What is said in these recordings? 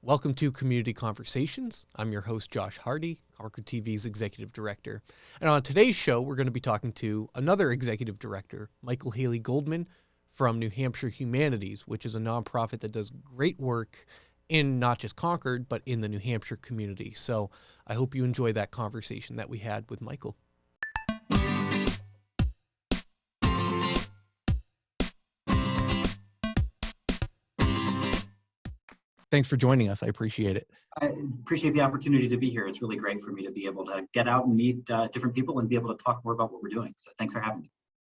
Welcome to Community Conversations. I'm your host, Josh Hardy, Concord TV's Executive Director. And on today's show, we're going to be talking to another Executive Director, Michael Haley Goldman from New Hampshire Humanities, which is a nonprofit that does great work in not just Concord, but in the New Hampshire community. So I hope you enjoy that conversation that we had with Michael. Thanks for joining us. I appreciate it. I appreciate the opportunity to be here. It's really great for me to be able to get out and meet different people and be able to talk more about what we're doing. So thanks for having me.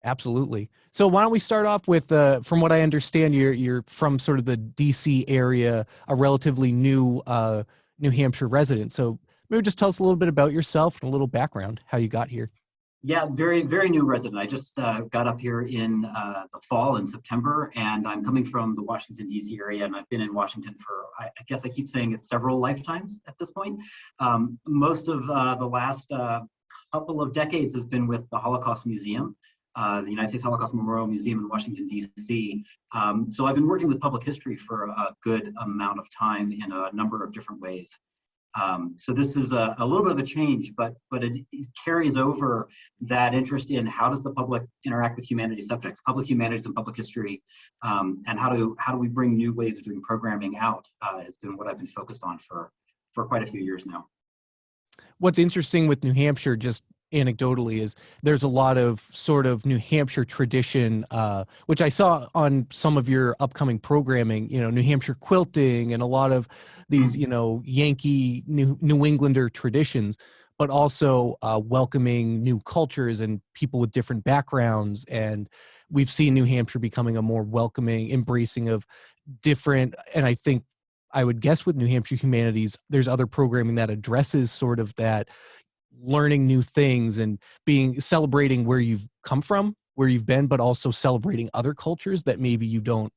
Absolutely. So why don't we start off with, from what I understand, you're from sort of the DC area, a relatively new New Hampshire resident. So maybe just tell us a little bit about yourself and a little background, how you got here. Yeah, very, very new resident. I just got up here in the fall in September, and I'm coming from the Washington, D.C. area, and I've been in Washington for, I guess I keep saying it's several lifetimes at this point. Most of the last couple of decades has been with the Holocaust Museum, the United States Holocaust Memorial Museum in Washington, D.C. So I've been working with public history for a good amount of time in a number of different ways. So this is a little bit of a change, but it carries over that interest in how does the public interact with humanities subjects, public humanities and public history, and how do we bring new ways of doing programming out. Has been what I've been focused on for quite a few years now. What's interesting with New Hampshire, just anecdotally, is there's a lot of sort of New Hampshire tradition, which I saw on some of your upcoming programming, New Hampshire quilting and a lot of these, Yankee New Englander traditions, but also welcoming new cultures and people with different backgrounds. And we've seen New Hampshire becoming a more welcoming, embracing of different, and I think I would guess with New Hampshire Humanities, there's other programming that addresses sort of that learning new things and celebrating where you've come from, where you've been, but also celebrating other cultures that maybe you don't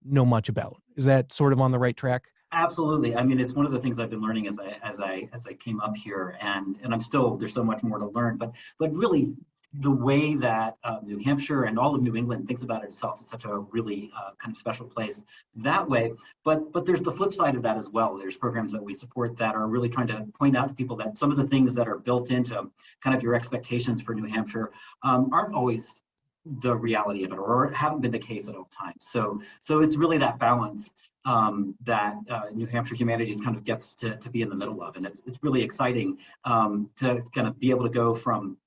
know much about. Is that sort of on the right track? Absolutely. I mean, it's one of the things I've been learning as I came up here, and I'm still, there's so much more to learn, but really the way that New Hampshire and all of New England thinks about itself is such a really kind of special place that way. But there's the flip side of that as well. There's programs that we support that are really trying to point out to people that some of the things that are built into kind of your expectations for New Hampshire aren't always the reality of it, or haven't been the case at all times. So it's really that balance that New Hampshire Humanities kind of gets to be in the middle of, and it's really exciting to kind of be able to go from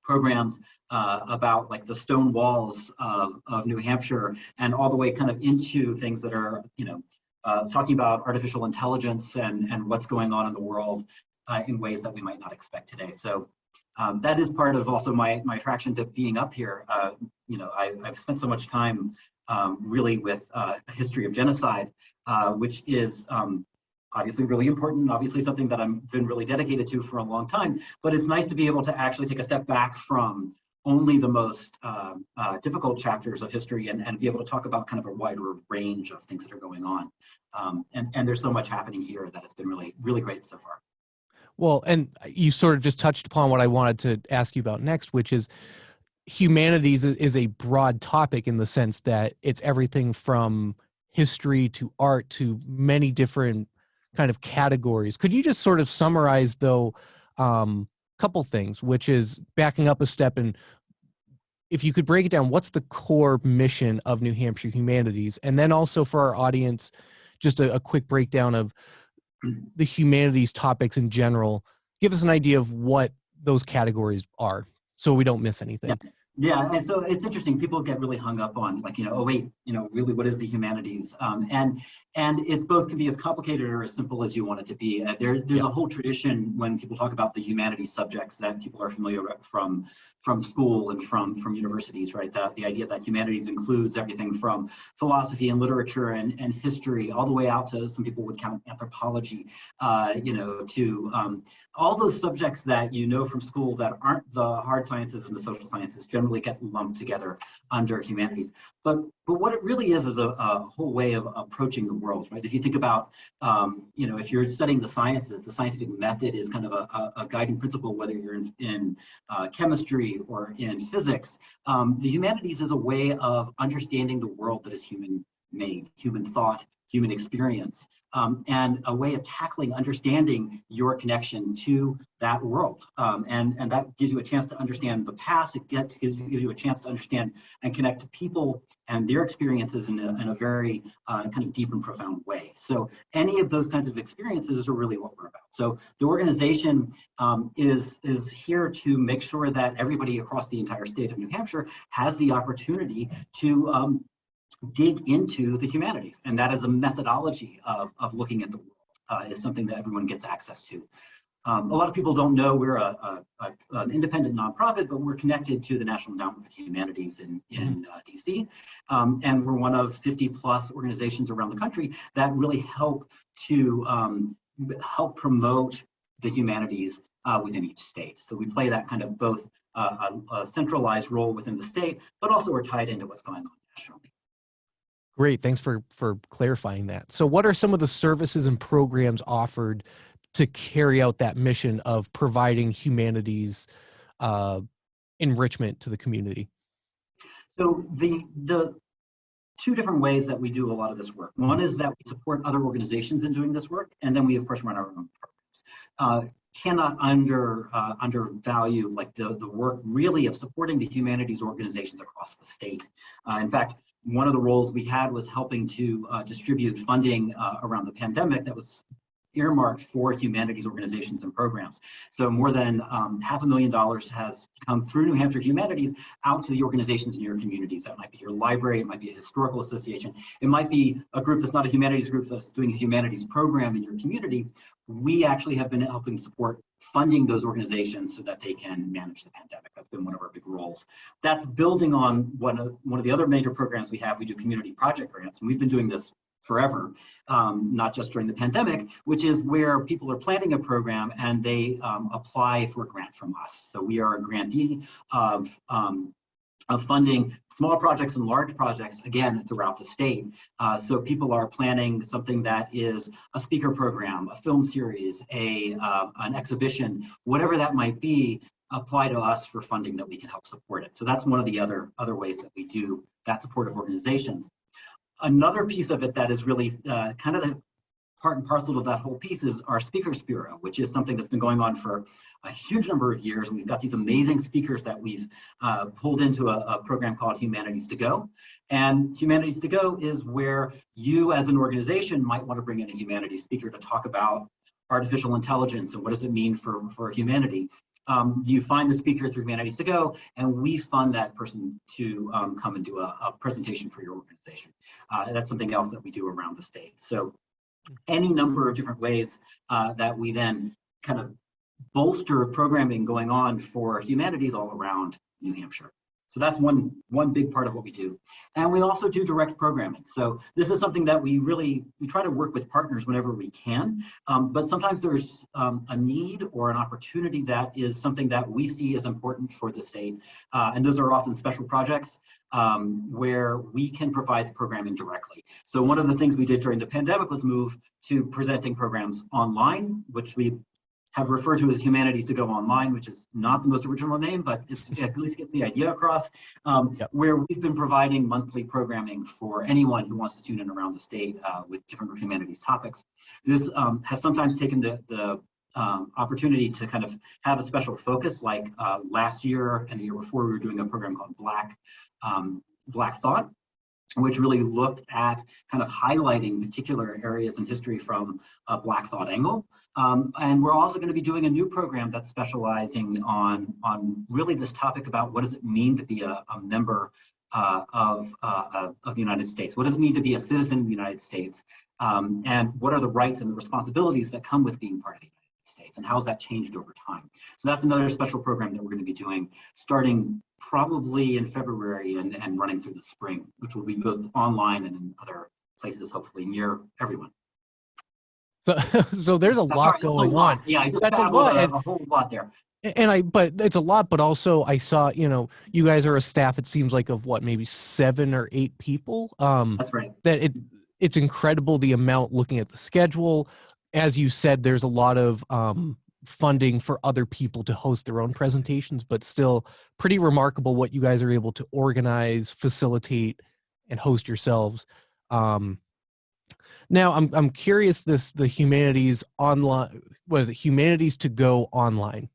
programs about like the stone walls of New Hampshire and all the way kind of into things that are, talking about artificial intelligence and what's going on in the world in ways that we might not expect today. So that is part of also my attraction to being up here. I've spent so much time really with a history of genocide, which is obviously really important, obviously something that I've been really dedicated to for a long time, but it's nice to be able to actually take a step back from only the most difficult chapters of history and be able to talk about kind of a wider range of things that are going on. And there's so much happening here that it's been really, really great so far. Well, and you sort of just touched upon what I wanted to ask you about next, which is humanities is a broad topic in the sense that it's everything from history to art to many different kind of categories. Could you just sort of summarize, though, couple things, which is backing up a step, and if you could break it down, what's the core mission of New Hampshire Humanities? And then also for our audience, just a quick breakdown of the humanities topics in general. Give us an idea of what those categories are so we don't miss anything. Yeah, and so it's interesting. People get really hung up on like, oh wait, really, what is the humanities? And it's both can be as complicated or as simple as you want it to be. There's a whole tradition when people talk about the humanities subjects that people are familiar with from school and from universities, right? The idea that humanities includes everything from philosophy and literature and history, all the way out to, some people would count anthropology, to all those subjects that from school that aren't the hard sciences and the social sciences generally get lumped together under humanities. But what it really is a whole way of approaching the world, right? If you think about, if you're studying the sciences, the scientific method is kind of a guiding principle, whether you're in chemistry or in physics. The humanities is a way of understanding the world that is human-made, human thought, human experience, and a way of tackling understanding your connection to that world. And that gives you a chance to understand the past. It gives you a chance to understand and connect to people and their experiences in a very kind of deep and profound way. So any of those kinds of experiences are really what we're about. So the organization is here to make sure that everybody across the entire state of New Hampshire has the opportunity to dig into the humanities. And that is a methodology of looking at the world, is something that everyone gets access to. A lot of people don't know we're an independent nonprofit, but we're connected to the National Endowment for the Humanities in DC. And we're one of 50 plus organizations around the country that really help to help promote the humanities within each state. So we play that kind of both a centralized role within the state, but also we're tied into what's going on nationally. Great, thanks for clarifying that. So what are some of the services and programs offered to carry out that mission of providing humanities enrichment to the community? So the two different ways that we do a lot of this work. One is that we support other organizations in doing this work, and then we of course run our own programs. Cannot undervalue like the work really of supporting the humanities organizations across the state. In fact, one of the roles we had was helping to distribute funding around the pandemic that was earmarked for humanities organizations and programs. So more than $500,000 has come through New Hampshire Humanities out to the organizations in your communities. That might be your library, it might be a historical association, it might be a group that's not a humanities group that's doing a humanities program in your community. We actually have been helping support funding those organizations so that they can manage the pandemic. That's been one of our big roles. That's building on one of the other major programs we have. We do community project grants, and we've been doing this forever, not just during the pandemic, which is where people are planning a program and they apply for a grant from us. So we are a grantee of funding small projects and large projects, again, throughout the state. So people are planning something that is a speaker program, a film series, an exhibition, whatever that might be, apply to us for funding that we can help support it. So that's one of the other ways that we do that support of organizations. Another piece of it that is really kind of the part and parcel of that whole piece is our Speakers Bureau, which is something that's been going on for a huge number of years. And we've got these amazing speakers that we've pulled into a program called Humanities to Go. And Humanities to Go is where you as an organization might want to bring in a humanities speaker to talk about artificial intelligence and what does it mean for humanity. You find the speaker through Humanities to Go, and we fund that person to come and do a presentation for your organization. That's something else that we do around the state. So any number of different ways that we then kind of bolster programming going on for humanities all around New Hampshire. So that's one big part of what we do. And we also do direct programming. So this is something that we try to work with partners whenever we can, but sometimes there's a need or an opportunity that is something that we see as important for the state. And those are often special projects where we can provide the programming directly. So one of the things we did during the pandemic was move to presenting programs online, which we have referred to as Humanities to Go Online, which is not the most original name, but it at least gets the idea across, where we've been providing monthly programming for anyone who wants to tune in around the state with different humanities topics. This has sometimes taken the opportunity to kind of have a special focus, like last year and the year before, we were doing a program called Black Thought, which really looked at kind of highlighting particular areas in history from a Black Thought angle. And we're also going to be doing a new program that's specializing on really this topic about what does it mean to be a member of the United States? What does it mean to be a citizen of the United States? And what are the rights and the responsibilities that come with being part of the United States? And how has that changed over time? So that's another special program that we're going to be doing starting probably in February and running through the spring, which will be both online and in other places, hopefully near everyone. So there's a lot going on. Yeah, I just that's a lot. A whole lot there. But it's a lot, but also I saw, you guys are a staff, it seems like of what, maybe 7 or 8 people. That's right. That it's incredible the amount looking at the schedule. As you said, there's a lot of funding for other people to host their own presentations, but still pretty remarkable what you guys are able to organize, facilitate, and host yourselves. Now I'm curious, the humanities online, what is it, humanities to go online?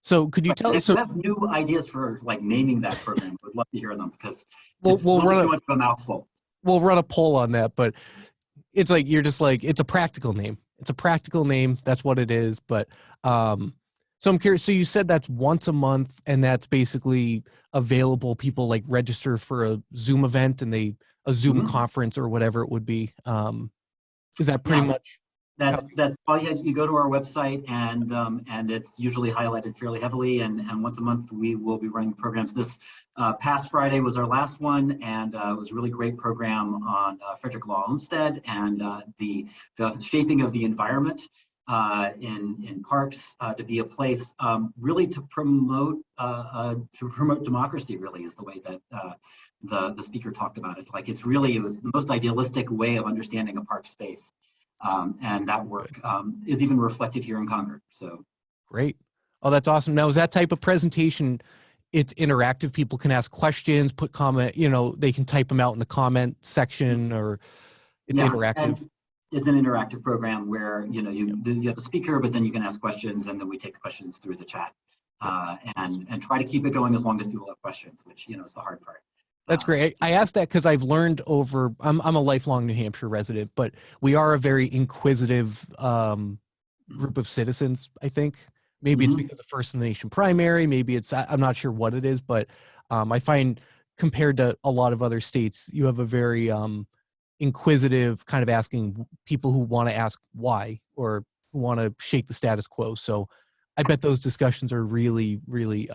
So could you tell If us, you so have new ideas for like naming that program, I would love to hear them because we'll it's a we'll little bit run too a much of a mouthful. we'll run a poll on that, but it's like you're just like, it's a practical name. It's a practical name. That's what it is. But so I'm curious. So you said that's once a month, and that's basically available. People like register for a Zoom event, and a Zoom Mhm. conference or whatever it would be. Is that pretty Yeah, much how? that's all you had. You go to our website and it's usually highlighted fairly heavily. And once a month we will be running programs. This past Friday was our last one, and it was a really great program on Frederick Law Olmsted and the shaping of the environment in parks to be a place really to promote democracy. Really is the way that. The speaker talked about it. Like it was the most idealistic way of understanding a park space. And that work is even reflected here in Concord. So Great. Oh, that's awesome. Now, is that type of presentation, it's interactive? People can ask questions, put comment, they can type them out in the comment section, or it's yeah, interactive. and it's an interactive program where Yep. you have a speaker, but then you can ask questions, and then we take questions through the chat, Yep. and try to keep it going as long as people have questions, which is the hard part. That's great. I asked that because I've learned I'm a lifelong New Hampshire resident, but we are a very inquisitive group of citizens, I think. Maybe it's Mhm. because of First in the Nation primary. Maybe I'm not sure what it is, but I find compared to a lot of other states, you have a very inquisitive kind of asking people who want to ask why or who want to shake the status quo. So I bet those discussions are really, really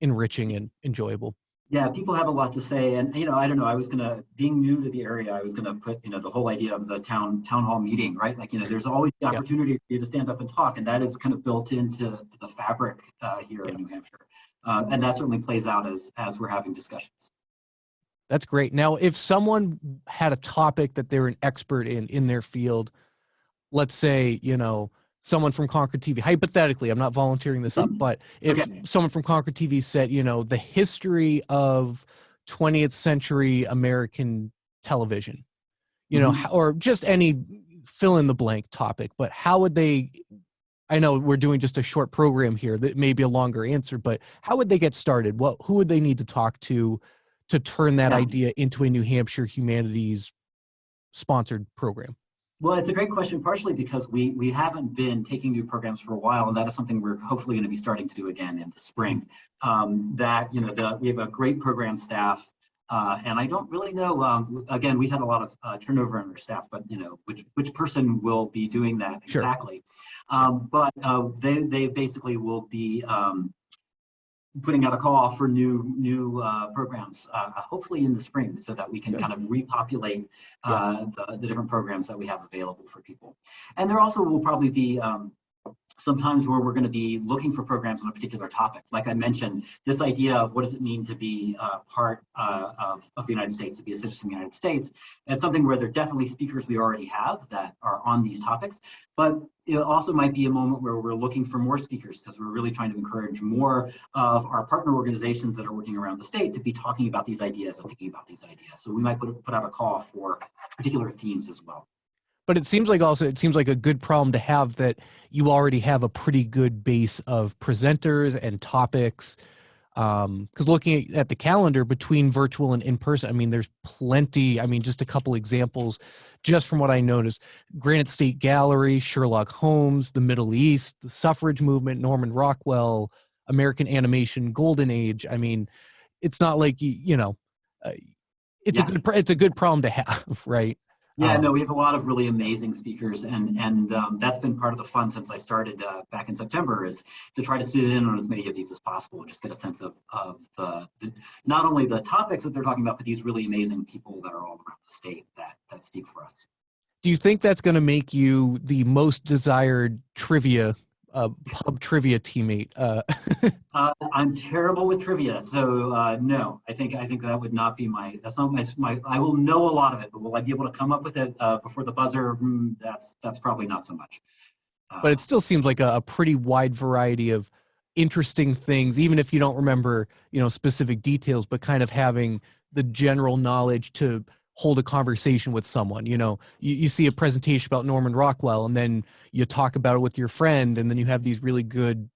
enriching and enjoyable. Yeah, people have a lot to say, and I don't know. Being new to the area, I was gonna put, the whole idea of the town hall meeting, right? Like, there's always the Yeah, opportunity for you to stand up and talk, and that is kind of built into the fabric here yeah. in New Hampshire, and that certainly plays out as we're having discussions. That's great. Now, if someone had a topic that they're an expert in their field, let's say, someone from Concord TV, hypothetically, I'm not volunteering this up, Mhm. but if Okay. someone from Concord TV said, the history of 20th century American television, Mhm. or just any fill in the blank topic, but how would they, I know we're doing just a short program here that may be a longer answer, but how would they get started? Who would they need to talk to turn that Yeah. idea into a New Hampshire Humanities sponsored program? Well, it's a great question, partially because we haven't been taking new programs for a while, and that is something we're hopefully going to be starting to do again in the Mhm. spring. We have a great program staff, and I don't really know. Again, we've had a lot of turnover in our staff, but which person will be doing that Sure. exactly? Yeah. But they basically will be. Putting out a call for new programs, hopefully in the spring, so that we can Good. kind of repopulate Yeah. the different programs that we have available for people. And there also will probably be sometimes where we're going to be looking for programs on a particular topic. Like I mentioned, this idea of what does it mean to be part of the United States, to be a citizen of the United States. It's something where there are definitely speakers we already have that are on these topics, but it also might be a moment where we're looking for more speakers because we're really trying to encourage more of our partner organizations that are working around the state to be talking about these ideas and thinking about these ideas. So we might put out a call for particular themes as well. But it seems like a good problem to have, that you already have a pretty good base of presenters and topics. Because looking at the calendar between virtual and in person, I mean, there's plenty. I mean, just a couple examples, just from what I noticed: Granite State Gallery, Sherlock Holmes, the Middle East, the suffrage movement, Norman Rockwell, American animation, Golden Age. I mean, it's not like uh, Yeah. it's a good problem to have, right? Yeah, no, Um, we have a lot of really amazing speakers, and that's been part of the fun since I started back in September, is to try to sit in on as many of these as possible, and just get a sense of not only the topics that they're talking about, but these really amazing people that are all around the state that speak for us. do you think that's going to make you the most desired pub trivia teammate? I'm terrible with trivia, so no, I think that would not be that's not my. I will know a lot of it, but will I be able to come up with it before the buzzer? That's probably not so much. But it Um, still seems like a pretty wide variety of interesting things, even if you don't remember, specific details, but kind of having the general knowledge to hold a conversation with someone. You see a presentation about Norman Rockwell, and then you talk about it with your friend, and then you have these really good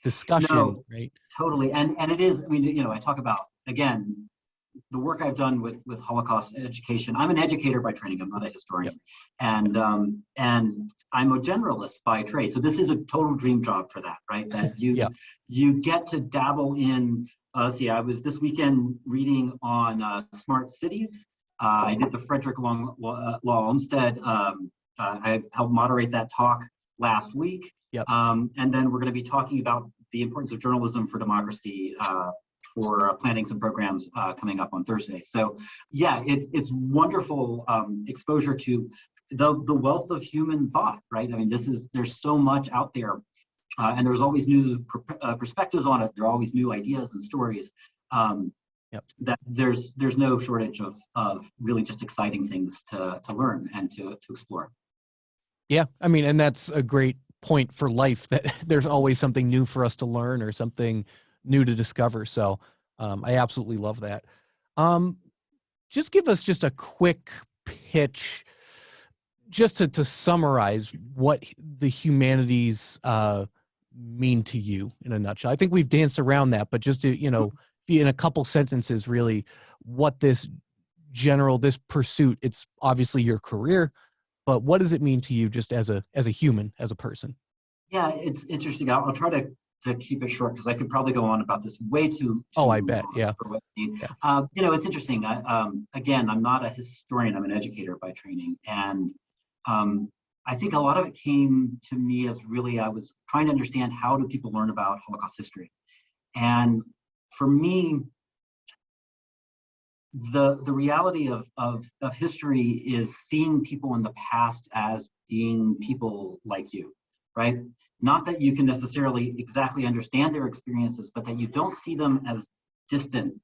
discussions, No, right? totally. And it is, I mean, I talk about, again, the work I've done with Holocaust education. I'm an educator by training. I'm not a Yep. historian, and I'm a generalist by trade. So this is a total dream job for that, right? That Yeah. you get to dabble in. See, I was this weekend reading on smart cities. I did the Frederick Law Olmsted. I helped moderate that talk last week, Yep. and then we're going to be talking about the importance of journalism for democracy for planning some programs coming up on Thursday. So yeah, it's wonderful exposure to the wealth of human thought, right? I mean, there's so much out there, and there's always new perspectives on it. There are always new ideas and stories. Yep. That there's no shortage of really just exciting things to learn and to explore. Yeah, I mean, and that's a great point for life, that there's always something new for us to learn or something new to discover. So I absolutely love that. Just give us just a quick pitch, just to summarize what the humanities mean to you in a nutshell. I think we've danced around that, but just to, in a couple sentences, really, what this pursuit, it's obviously your career, but what does it mean to you just as a human, as a person? Yeah, it's interesting. I'll try to keep it short because I could probably go on about this way too Oh, I bet. Yeah. for what you need. Yeah. It's interesting. Again, I'm not a historian. I'm an educator by training, and I think a lot of it came to me as really I was trying to understand how do people learn about Holocaust history, and for me, the reality of history is seeing people in the past as being people like you, right? Not that you can necessarily exactly understand their experiences, but that you don't see them as distant,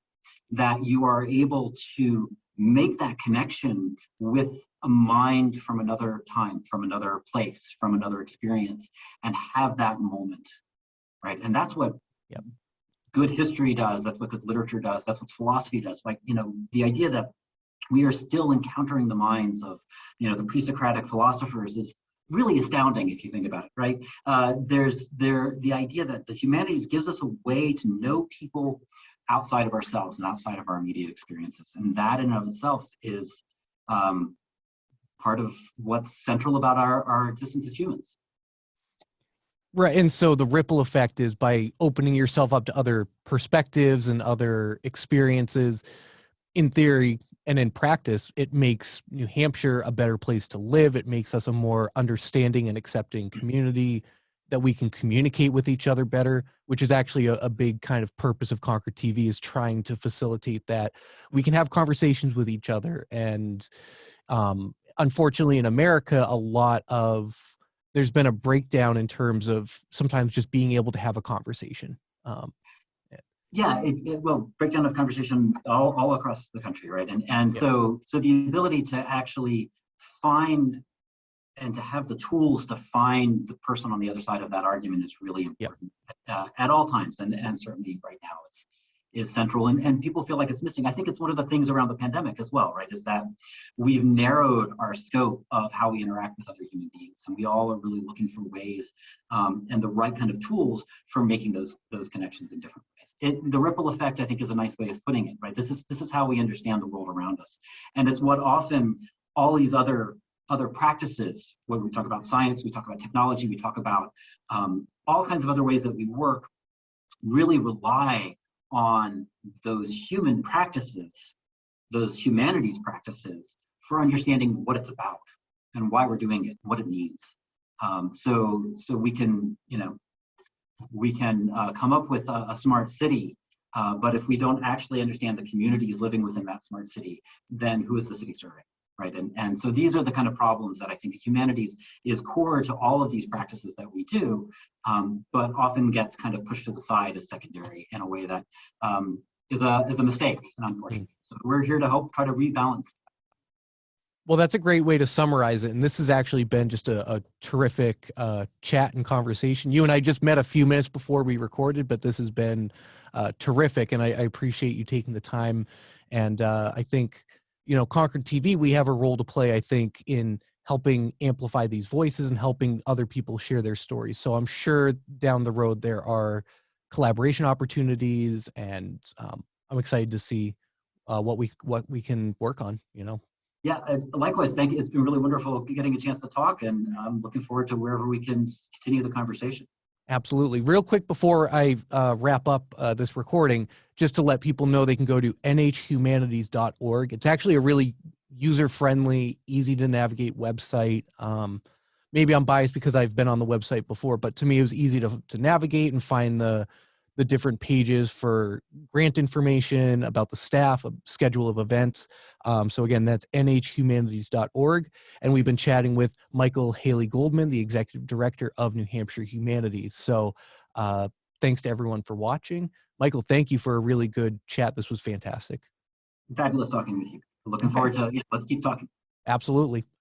that you are able to make that connection with a mind from another time, from another place, from another experience, and have that moment, right? And that's what Yep. good history does. That's what good literature does. That's what philosophy does. Like, the idea that we are still encountering the minds of, the pre-Socratic philosophers is really astounding if you think about it, right? The idea that the humanities gives us a way to know people outside of ourselves and outside of our immediate experiences. And that in and of itself is part of what's central about our existence as humans. Right. And so the ripple effect is by opening yourself up to other perspectives and other experiences, in theory and in practice, it makes New Hampshire a better place to live. It makes us a more understanding and accepting community, that we can communicate with each other better, which is actually a big kind of purpose of Concord TV, is trying to facilitate that we can have conversations with each other. And unfortunately, in America, there's been a breakdown in terms of sometimes just being able to have a conversation. Yeah, well, breakdown of conversation all across the country, right? And Yeah. so the ability to actually find and to have the tools to find the person on the other side of that argument is really important at all times, and certainly right now is central, and people feel like it's missing. I think it's one of the things around the pandemic as well, right? Is that we've narrowed our scope of how we interact with other human beings, and we all are really looking for ways and the right kind of tools for making those connections in different ways. The ripple effect, I think, is a nice way of putting it, right? This is how we understand the world around us, and it's what often all these other practices, when we talk about science, we talk about technology, we talk about all kinds of other ways that we work, really rely on those human practices, those humanities practices, for understanding what it's about and why we're doing it, what it means. So we can, come up with a smart city, but if we don't actually understand the communities living within that smart city, then who is the city serving? Right, and so these are the kind of problems that I think the humanities is core to all of these practices that we do, but often gets kind of pushed to the side as secondary in a way that is a mistake, unfortunately. So we're here to help try to rebalance. Well, that's a great way to summarize it. And this has actually been just a terrific chat and conversation. You and I just met a few minutes before we recorded, but this has been terrific. And I appreciate you taking the time. And I think Concord TV, we have a role to play, I think, in helping amplify these voices and helping other people share their stories. So I'm sure down the road there are collaboration opportunities, and I'm excited to see what we can work on. Yeah, likewise. Thank you. It's been really wonderful getting a chance to talk, and I'm looking forward to wherever we can continue the conversation. Absolutely. Real quick before I wrap up this recording, just to let people know they can go to nhhumanities.org. It's actually a really user-friendly, easy to navigate website. Maybe I'm biased because I've been on the website before, but to me it was easy to navigate and find the different pages for grant information, about the staff, a schedule of events. So again, that's nhhumanities.org. And we've been chatting with Michael Haley Goldman, the executive director of New Hampshire Humanities. So thanks to everyone for watching. Michael, thank you for a really good chat. This was fantastic. Fabulous talking with you. Looking forward to, let's keep talking. Absolutely.